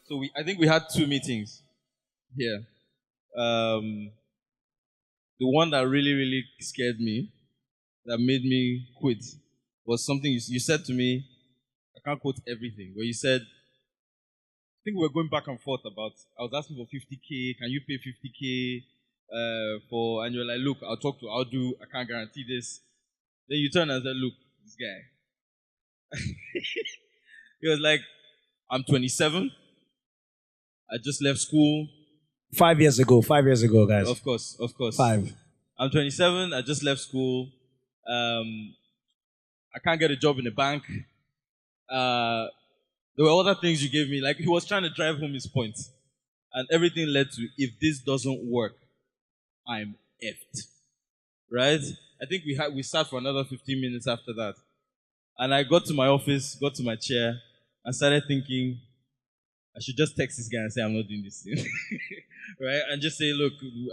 So I think we had two meetings here. The one that really, really scared me, that made me quit, was something you said to me. I can't quote everything, but you said, I think we were going back and forth about, I was asking for 50K, can you pay 50K and you're like, look, I'll do, I can't guarantee this. Then you turn and said, look, this guy. He was like, I'm 27, I just left school. 5 years ago, guys. Of course. 5. I'm 27, I just left school. I can't get a job in a bank. There were other things you gave me. Like, he was trying to drive home his point. And everything led to, if this doesn't work, I'm effed. Right? I think we sat for another 15 minutes after that. And I got to my office, got to my chair, and started thinking, I should just text this guy and say, I'm not doing this thing. Right? And just say, look,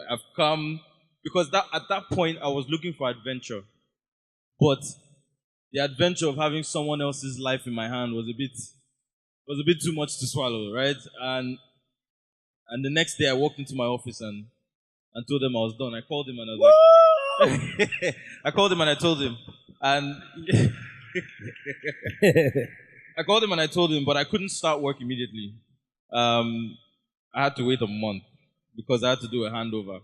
I've come. Because at that point, I was looking for adventure. But the adventure of having someone else's life in my hand was a bit too much to swallow, right? And the next day, I walked into my office and told them I was done. I called him and I was like, I called him and I told him. And I called him and I told him, but I couldn't start work immediately. I had to wait a month because I had to do a handover.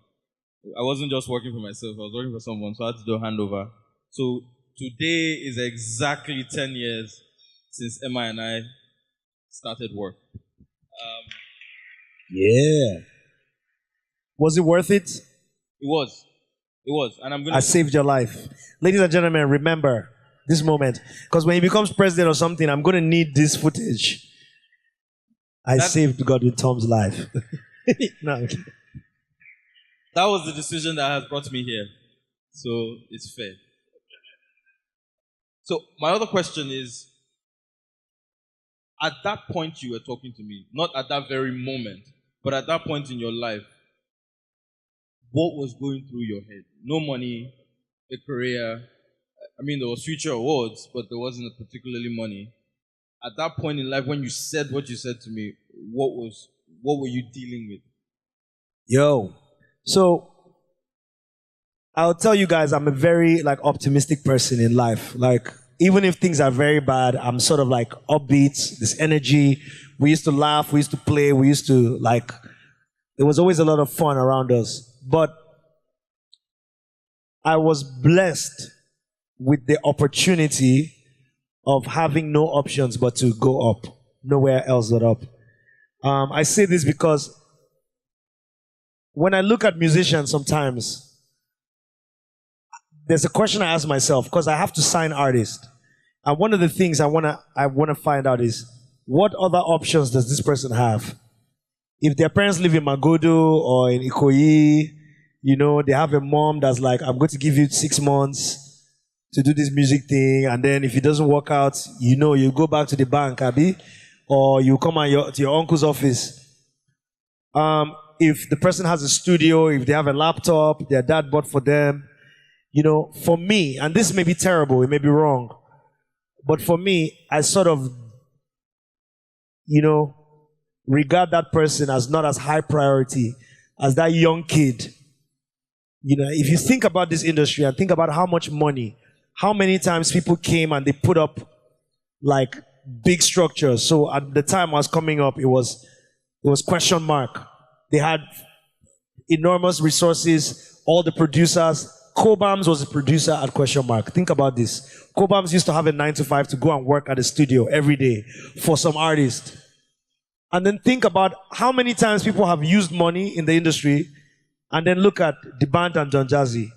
I wasn't just working for myself, I was working for someone, so I had to do a handover. So today is exactly 10 years since M.I and I started work. Yeah. Was it worth it? It was. And I saved your life. Ladies and gentlemen, remember this moment. Because when he becomes president or something, I'm going to need this footage. I saved Godwin Tom's life. No. That was the decision that has brought me here. So it's fair. So my other question is, at that point you were talking to me, not at that very moment, but at that point in your life, what was going through your head? No money, a career. I mean, there was future awards, but there wasn't particularly money. At that point in life, when you said what you said to me, what were you dealing with? Yo, so I'll tell you guys, I'm a very optimistic person in life. Even if things are very bad, I'm sort of upbeat, this energy. We used to laugh, we used to play, we used to there was always a lot of fun around us. But I was blessed with the opportunity of having no options but to go up, nowhere else but up. I say this because when I look at musicians sometimes, there's a question I ask myself because I have to sign artists. And one of the things I wanna find out is, what other options does this person have? If their parents live in Magodo or in Ikoyi, they have a mom that's like, I'm going to give you 6 months to do this music thing, and then if it doesn't work out, you go back to the bank, Abi, or you come to your uncle's office. If the person has a studio, if they have a laptop, their dad bought for them, for me, and this may be terrible, it may be wrong, but for me, I sort of, regard that person as not as high priority as that young kid. If you think about this industry and think about how much money, how many times people came and they put up big structures. So at the time I was coming up, it was question mark. They had enormous resources, all the producers. Cobams was a producer at question mark. Think about this. Cobams used to have a 9 to 5 to go and work at the studio every day for some artist. And then think about how many times people have used money in the industry, and then look at the band and John Jazzy.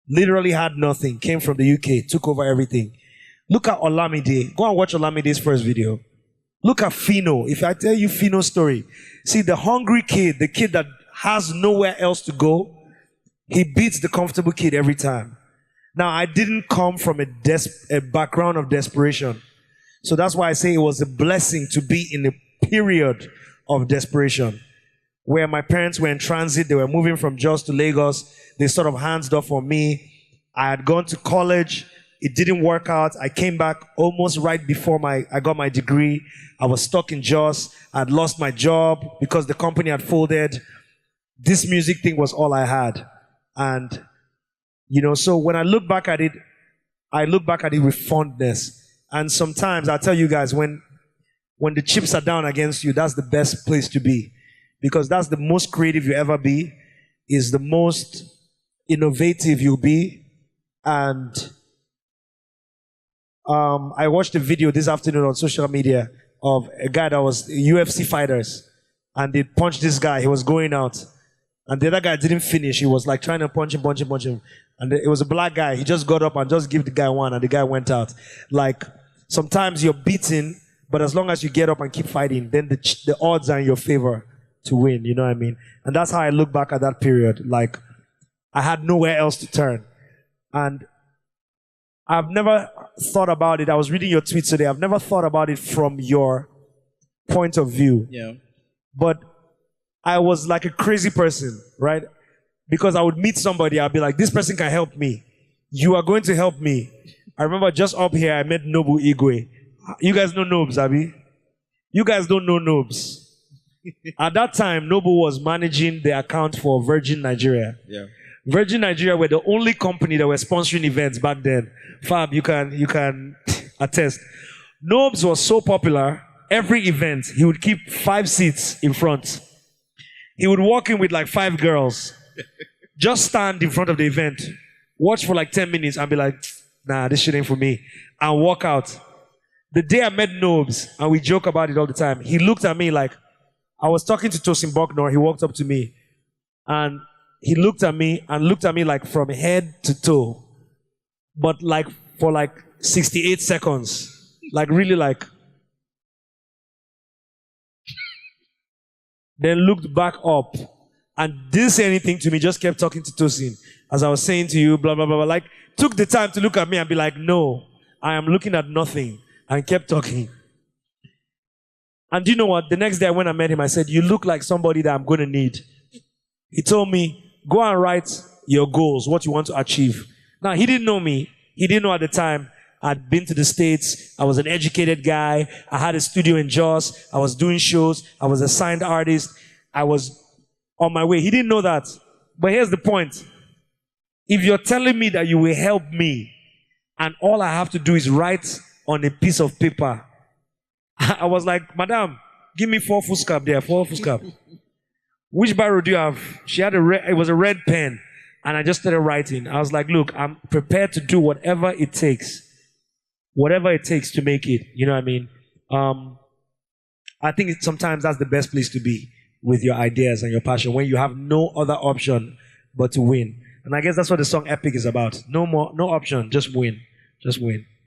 Literally had nothing, came from the UK, took over everything. Look at Olamide. Go and watch Olamide's first video. Look at Fino. If I tell you Fino's story, see the hungry kid, the kid that has nowhere else to go, he beats the comfortable kid every time. Now, I didn't come from a background of desperation. So that's why I say it was a blessing to be in a period of desperation, where my parents were in transit. They were moving from Jos to Lagos. They sort of hands off on me. I had gone to college. It didn't work out. I came back almost right before I got my degree. I was stuck in Jos. I'd lost my job because the company had folded. This music thing was all I had. And, so when I look back at it with fondness. And sometimes I tell you guys, when the chips are down against you, that's the best place to be. Because that's the most creative you ever be, is the most innovative you'll be. And I watched a video this afternoon on social media of a guy that was UFC fighters. And they punched this guy. He was going out. And the other guy didn't finish. He was like trying to punch him. And it was a black guy. He just got up and just gave the guy one, and the guy went out. Like, sometimes you're beaten, but as long as you get up and keep fighting, then the odds are in your favor to win. You know what I mean? And that's how I look back at that period. Like, I had nowhere else to turn. And I've never thought about it. I was reading your tweets today. I've never thought about it from your point of view. Yeah. But I was like a crazy person, right? Because I would meet somebody, I'd be like, this person can help me. You are going to help me. I remember just up here, I met Nobu Igwe. You guys know Nobes, Abi? You guys don't know Nobes. At that time, Nobu was managing the account for Virgin Nigeria. Yeah. Virgin Nigeria were the only company that were sponsoring events back then. Fab, you can attest. Nobes was so popular, every event, he would keep 5 seats in front. He would walk in with like 5 girls. Just stand in front of the event. Watch for like 10 minutes and be like, nah, this shit ain't for me. And walk out. The day I met Nobes, and we joke about it all the time, he looked at me like, I was talking to Tosin Bucknor, he walked up to me. And he looked at me like from head to toe. But like for like 68 seconds. Like really like. Then looked back up and didn't say anything to me, just kept talking to Tosin. As I was saying to you, blah, blah, blah, blah. Like, took the time to look at me and be like, no, I am looking at nothing. And kept talking. And do you know what? The next day when I met him, I said, you look like somebody that I'm going to need. He told me, go and write your goals, what you want to achieve. Now, he didn't know me. He didn't know at the time. I'd been to the States. I was an educated guy. I had a studio in Jos. I was doing shows. I was a signed artist. I was on my way. He didn't know that. But here's the point. If you're telling me that you will help me, and all I have to do is write on a piece of paper, I was like, Madam, give me 4 foolscap there, 4 foolscap. Which biro do you have? She had it was a red pen. And I just started writing. I was like, look, I'm prepared to do whatever it takes. Whatever it takes to make it. You know what I mean? I think sometimes that's the best place to be with your ideas and your passion, when you have no other option but to win. And I guess that's what the song Epic is about. No option, just win. Just win.